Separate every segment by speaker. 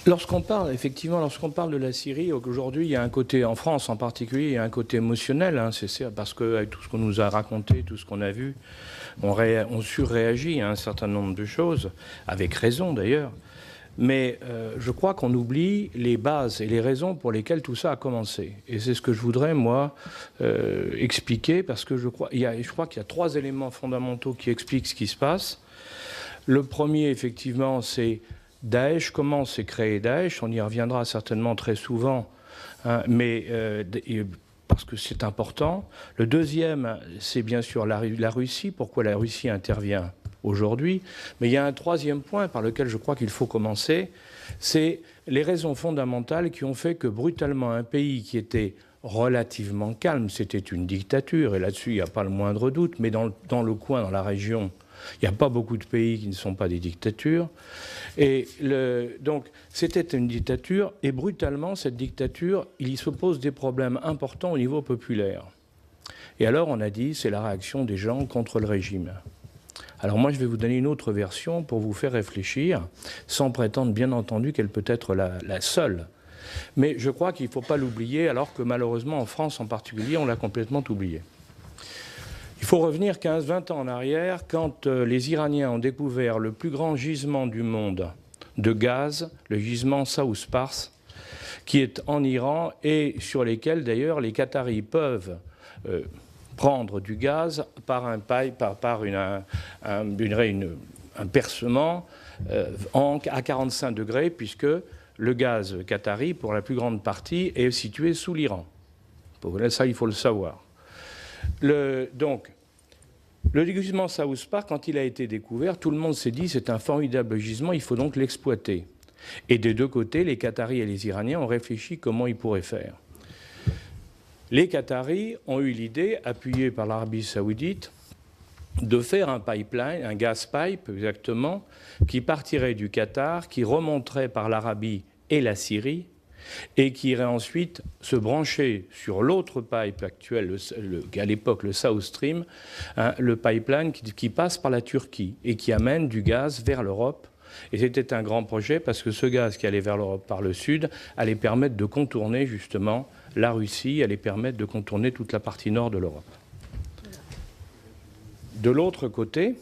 Speaker 1: Lorsqu'on parle, effectivement, lorsqu'on parle de la Syrie, aujourd'hui, il y a un côté, en France en particulier, il y a un côté émotionnel, hein, parce que avec tout ce qu'on nous a raconté, tout ce qu'on a vu, on surréagit à un certain nombre de choses, avec raison d'ailleurs. Mais je crois qu'on oublie les bases et les raisons pour lesquelles tout ça a commencé. Et c'est ce que je voudrais, moi, expliquer, parce que je crois qu'il y a 3 éléments fondamentaux qui expliquent ce qui se passe. Le premier, effectivement, c'est Daesh. Comment s'est créé Daesh? On y reviendra certainement très souvent, hein, mais parce que c'est important. Le deuxième, c'est bien sûr la Russie. Pourquoi la Russie intervient aujourd'hui? Mais il y a un troisième point par lequel je crois qu'il faut commencer, c'est les raisons fondamentales qui ont fait que brutalement un pays qui était relativement calme, c'était une dictature, et là-dessus il n'y a pas le moindre doute, mais dans le coin, dans la région, il n'y a pas beaucoup de pays qui ne sont pas des dictatures. Et donc, c'était une dictature, et brutalement, cette dictature, il y se pose des problèmes importants au niveau populaire. Et alors, on a dit, c'est la réaction des gens contre le régime. Alors moi, je vais vous donner une autre version pour vous faire réfléchir, sans prétendre, bien entendu, qu'elle peut être la seule. Mais je crois qu'il ne faut pas l'oublier, alors que malheureusement, en France en particulier, on l'a complètement oublié. Il faut revenir 15-20 ans en arrière, quand les Iraniens ont découvert le plus grand gisement du monde de gaz, le gisement South Pars, qui est en Iran et sur lesquels d'ailleurs les Qataris peuvent prendre du gaz par un pipe, par un percement à 45 degrés, puisque le gaz qatari, pour la plus grande partie, est situé sous l'Iran. Ça, il faut le savoir. Donc, le gisement South Pars, quand il a été découvert, tout le monde s'est dit c'est un formidable gisement, il faut donc l'exploiter. Et des deux côtés, les Qataris et les Iraniens ont réfléchi comment ils pourraient faire. Les Qataris ont eu l'idée, appuyée par l'Arabie saoudite, de faire un pipeline, un gas pipe exactement, qui partirait du Qatar, qui remonterait par l'Arabie et la Syrie, et qui irait ensuite se brancher sur l'autre pipe actuel, à l'époque le South Stream, hein, le pipeline qui passe par la Turquie et qui amène du gaz vers l'Europe. Et c'était un grand projet parce que ce gaz qui allait vers l'Europe par le sud allait permettre de contourner justement la Russie, allait permettre de contourner toute la partie nord de l'Europe. De l'autre côté,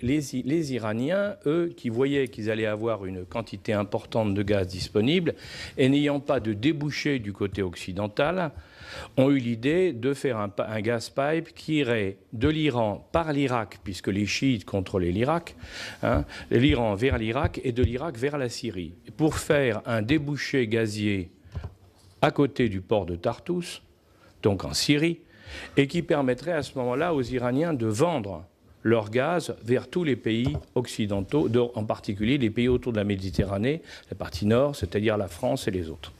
Speaker 1: les Iraniens, eux, qui voyaient qu'ils allaient avoir une quantité importante de gaz disponible, et n'ayant pas de débouché du côté occidental, ont eu l'idée de faire un gas pipe qui irait de l'Iran par l'Irak, puisque les chiites contrôlaient l'Irak, hein, l'Iran vers l'Irak et de l'Irak vers la Syrie, pour faire un débouché gazier à côté du port de Tartous, donc en Syrie, et qui permettrait à ce moment-là aux Iraniens de vendre leur gaz vers tous les pays occidentaux, en particulier les pays autour de la Méditerranée, la partie nord, c'est-à-dire la France et les autres.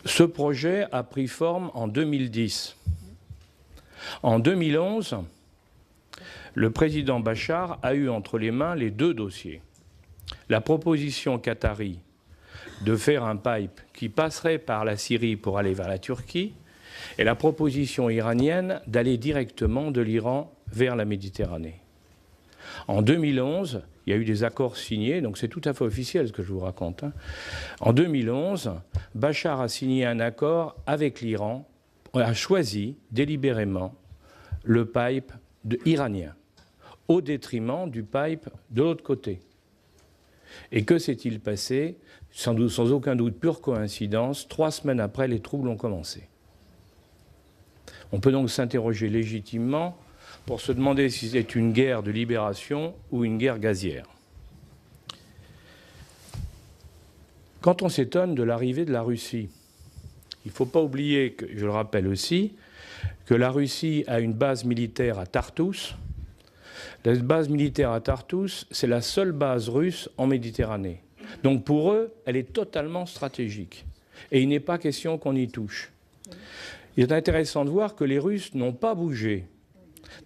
Speaker 1: Ce projet a pris forme en 2010. En 2011, le président Bachar a eu entre les mains les deux dossiers. La proposition qatari de faire un pipe qui passerait par la Syrie pour aller vers la Turquie, et la proposition iranienne d'aller directement de l'Iran vers la Méditerranée. En 2011, il y a eu des accords signés, donc c'est tout à fait officiel ce que je vous raconte. Hein. En 2011, Bachar a signé un accord avec l'Iran, a choisi délibérément le pipe iranien, au détriment du pipe de l'autre côté. Et que s'est-il passé? Sans aucun doute, pure coïncidence, 3 semaines après, les troubles ont commencé. On peut donc s'interroger légitimement pour se demander si c'est une guerre de libération ou une guerre gazière. Quand on s'étonne de l'arrivée de la Russie, il ne faut pas oublier, que, je le rappelle aussi, que la Russie a une base militaire à Tartous. La base militaire à Tartous, c'est la seule base russe en Méditerranée. Donc pour eux, elle est totalement stratégique. Et il n'est pas question qu'on y touche. Il est intéressant de voir que les Russes n'ont pas bougé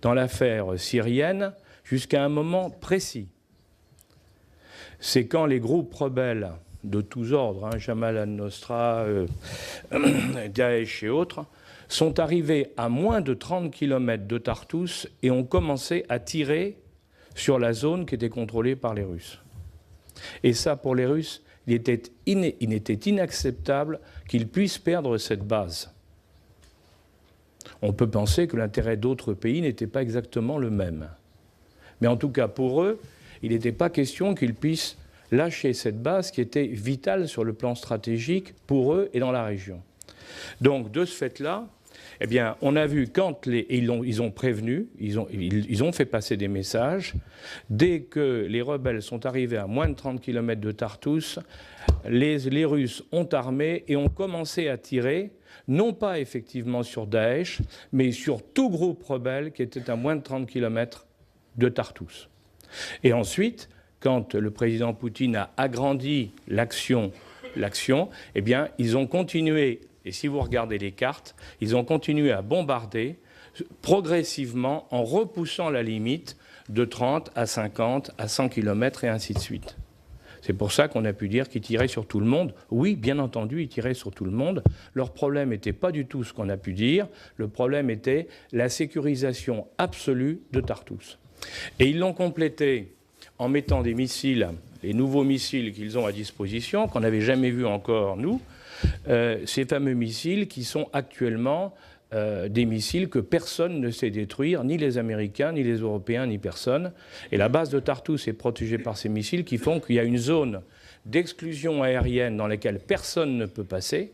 Speaker 1: dans l'affaire syrienne jusqu'à un moment précis. C'est quand les groupes rebelles de tous ordres, hein, Jamal al-Nosra, Daesh et autres, sont arrivés à moins de 30 km de Tartous et ont commencé à tirer sur la zone qui était contrôlée par les Russes. Et ça, pour les Russes, il était inacceptable qu'ils puissent perdre cette base. On peut penser que l'intérêt d'autres pays n'était pas exactement le même. Mais en tout cas, pour eux, il n'était pas question qu'ils puissent lâcher cette base qui était vitale sur le plan stratégique pour eux et dans la région. Donc, de ce fait-là, eh bien, on a vu quand ils ont prévenu, ils ont fait passer des messages. Dès que les rebelles sont arrivés à moins de 30 km de Tartous, les Russes ont armé et ont commencé à tirer, non pas effectivement sur Daesh, mais sur tout groupe rebelle qui était à moins de 30 km de Tartous. Et ensuite, quand le président Poutine a agrandi l'action, eh bien, ils ont continué. Et si vous regardez les cartes, ils ont continué à bombarder progressivement en repoussant la limite de 30 à 50 à 100 km et ainsi de suite. C'est pour ça qu'on a pu dire qu'ils tiraient sur tout le monde. Oui, bien entendu, ils tiraient sur tout le monde. Leur problème n'était pas du tout ce qu'on a pu dire. Le problème était la sécurisation absolue de Tartous. Et ils l'ont complété en mettant des missiles, les nouveaux missiles qu'ils ont à disposition, qu'on n'avait jamais vus encore, nous, ces fameux missiles qui sont actuellement des missiles que personne ne sait détruire, ni les Américains, ni les Européens, ni personne. Et la base de Tartous est protégée par ces missiles qui font qu'il y a une zone d'exclusion aérienne dans laquelle personne ne peut passer.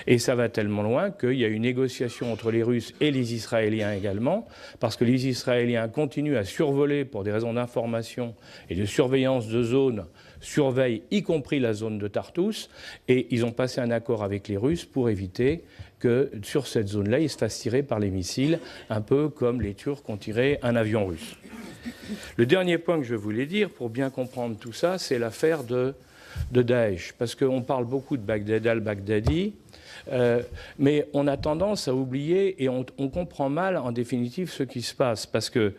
Speaker 1: Et ça va tellement loin qu'il y a une négociation entre les Russes et les Israéliens également, parce que les Israéliens continuent à survoler pour des raisons d'information et de surveillance de zones, surveillent y compris la zone de Tartous, et ils ont passé un accord avec les Russes pour éviter que sur cette zone-là, ils se fassent tirer par les missiles, un peu comme les Turcs ont tiré un avion russe. Le dernier point que je voulais dire, pour bien comprendre tout ça, c'est l'affaire de Daesh, parce qu'on parle beaucoup de Baghdad al-Baghdadi, mais on a tendance à oublier et on comprend mal en définitive ce qui se passe, parce que,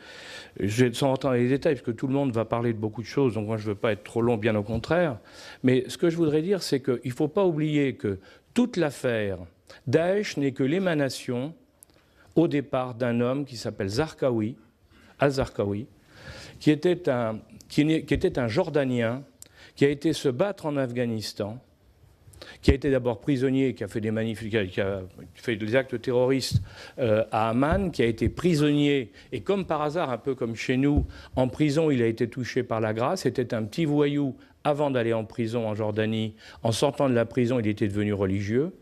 Speaker 1: sans rentrer dans les détails, parce que tout le monde va parler de beaucoup de choses, donc moi je ne veux pas être trop long, bien au contraire, mais ce que je voudrais dire, c'est qu'il ne faut pas oublier que toute l'affaire Daesh n'est que l'émanation, au départ, d'un homme qui s'appelle Zarqawi, al-Zarqawi, qui était un Jordanien, qui a été se battre en Afghanistan, qui a été d'abord prisonnier, qui a fait qui a fait des actes terroristes à Amman, qui a été prisonnier, et comme par hasard, un peu comme chez nous, en prison, il a été touché par la grâce. C'était un petit voyou avant d'aller en prison en Jordanie. En sortant de la prison, il était devenu religieux.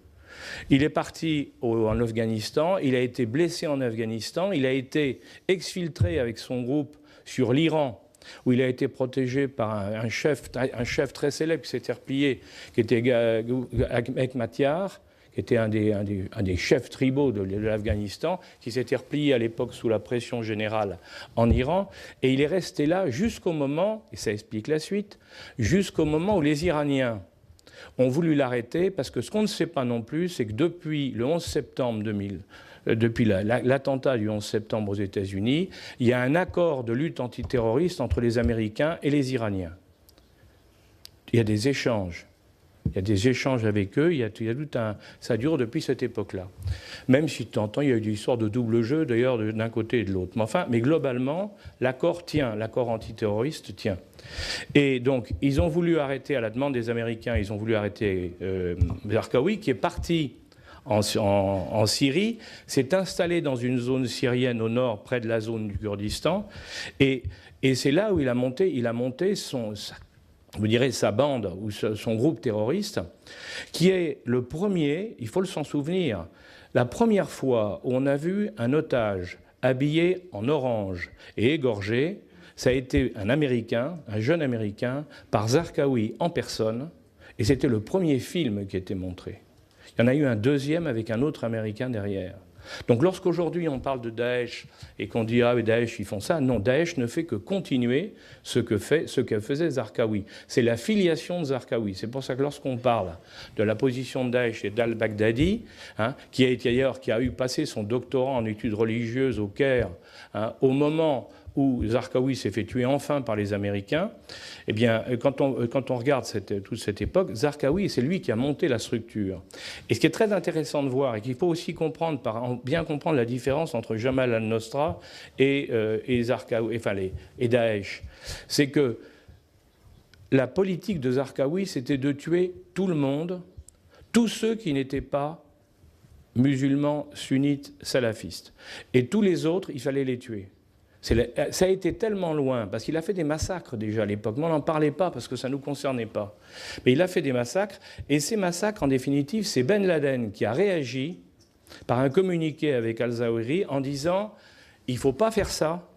Speaker 1: Il est parti en Afghanistan, il a été blessé en Afghanistan, il a été exfiltré avec son groupe sur l'Iran, où il a été protégé par un chef très célèbre qui s'était replié, qui était Hekmatyar, qui était un des chefs tribaux de l'Afghanistan, qui s'était replié à l'époque sous la pression générale en Iran. Et il est resté là jusqu'au moment, et ça explique la suite, jusqu'au moment où les Iraniens ont voulu l'arrêter, parce que ce qu'on ne sait pas non plus, c'est que depuis le 11 septembre 2000, depuis l'attentat du 11 septembre aux États-Unis, il y a un accord de lutte antiterroriste entre les Américains et les Iraniens. Il y a des échanges. Il y a des échanges avec eux, ça dure depuis cette époque-là. Même si de temps en temps, il y a eu des histoires de double jeu, d'ailleurs, d'un côté et de l'autre. Mais globalement, l'accord tient, l'accord antiterroriste tient. Et donc, ils ont voulu arrêter, à la demande des Américains, ils ont voulu arrêter Zarqawi, qui est parti en Syrie, s'est installé dans une zone syrienne au nord, près de la zone du Kurdistan, et c'est là où il a monté sa bande ou son groupe terroriste, qui est le premier, il faut s'en souvenir, la première fois où on a vu un otage habillé en orange et égorgé, ça a été un Américain, un jeune Américain, par Zarqawi en personne, et c'était le premier film qui était montré. Il y en a eu un deuxième avec un autre Américain derrière. Donc lorsqu'aujourd'hui on parle de Daesh et qu'on dit « Ah, mais Daesh, ils font ça », non, Daesh ne fait que continuer ce que faisait Zarqawi. C'est la filiation de Zarqawi. C'est pour ça que lorsqu'on parle de la position de Daesh et d'al-Baghdadi, qui a eu passé son doctorat en études religieuses au Caire, au moment où Zarqawi s'est fait tuer enfin par les Américains, eh bien, quand on regarde toute cette époque, Zarqawi, c'est lui qui a monté la structure. Et ce qui est très intéressant de voir, et qu'il faut aussi comprendre, bien comprendre la différence entre Jamal al-Nosra et Zarqawi, enfin, et Daesh, c'est que la politique de Zarqawi, c'était de tuer tout le monde, tous ceux qui n'étaient pas musulmans, sunnites, salafistes. Et tous les autres, il fallait les tuer. Ça a été tellement loin, parce qu'il a fait des massacres déjà à l'époque, mais on n'en parlait pas parce que ça ne nous concernait pas. Mais il a fait des massacres, et ces massacres, en définitive, c'est Ben Laden qui a réagi par un communiqué avec al-Zawahiri en disant « il ne faut pas faire ça,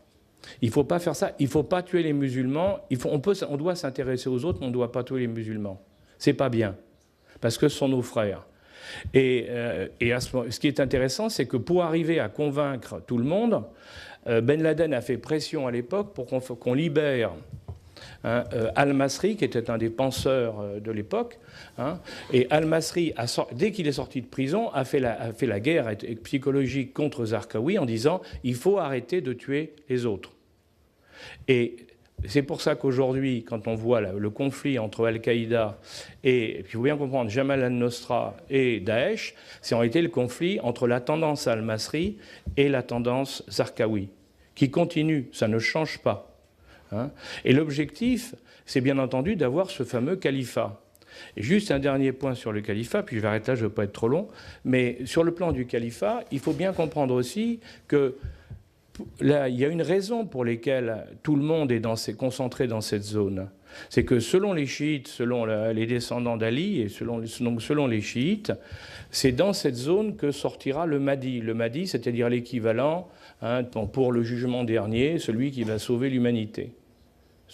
Speaker 1: il ne faut pas faire ça, il ne faut pas tuer les musulmans, on doit s'intéresser aux autres, mais on ne doit pas tuer les musulmans. C'est pas bien, parce que ce sont nos frères. » Et ce qui est intéressant, c'est que pour arriver à convaincre tout le monde, Ben Laden a fait pression à l'époque pour qu'on libère Al-Masri, qui était un des penseurs de l'époque. Et Al-Masri, dès qu'il est sorti de prison, a fait la guerre psychologique contre Zarqawi en disant « il faut arrêter de tuer les autres ». Et c'est pour ça qu'aujourd'hui, quand on voit le conflit entre Al-Qaïda et puis il faut bien comprendre, Jamal al-Nosra et Daesh, c'est en réalité le conflit entre la tendance Al-Masri et la tendance Zarqawi, qui continue, ça ne change pas. Et l'objectif, c'est bien entendu d'avoir ce fameux califat. Et juste un dernier point sur le califat, puis je vais arrêter là, je ne veux pas être trop long, mais sur le plan du califat, il faut bien comprendre aussi que là, il y a une raison pour laquelle tout le monde est concentré dans cette zone. C'est que selon les chiites, selon les descendants d'Ali et selon les chiites, c'est dans cette zone que sortira le Mahdi. Le Mahdi, c'est-à-dire l'équivalent pour le jugement dernier, celui qui va sauver l'humanité,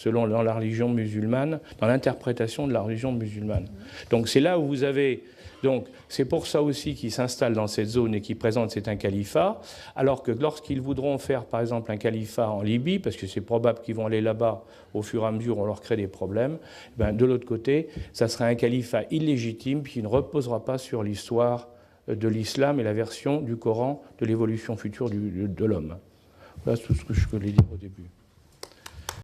Speaker 1: dans la religion musulmane, dans l'interprétation de la religion musulmane. Donc c'est là où vous avez... Donc c'est pour ça aussi qu'ils s'installent dans cette zone et qu'ils présentent c'est un califat, alors que lorsqu'ils voudront faire par exemple un califat en Libye, parce que c'est probable qu'ils vont aller là-bas au fur et à mesure, on leur crée des problèmes, de l'autre côté, ça sera un califat illégitime qui ne reposera pas sur l'histoire de l'islam et la version du Coran de l'évolution future de l'homme. Voilà tout ce que je voulais dire au début.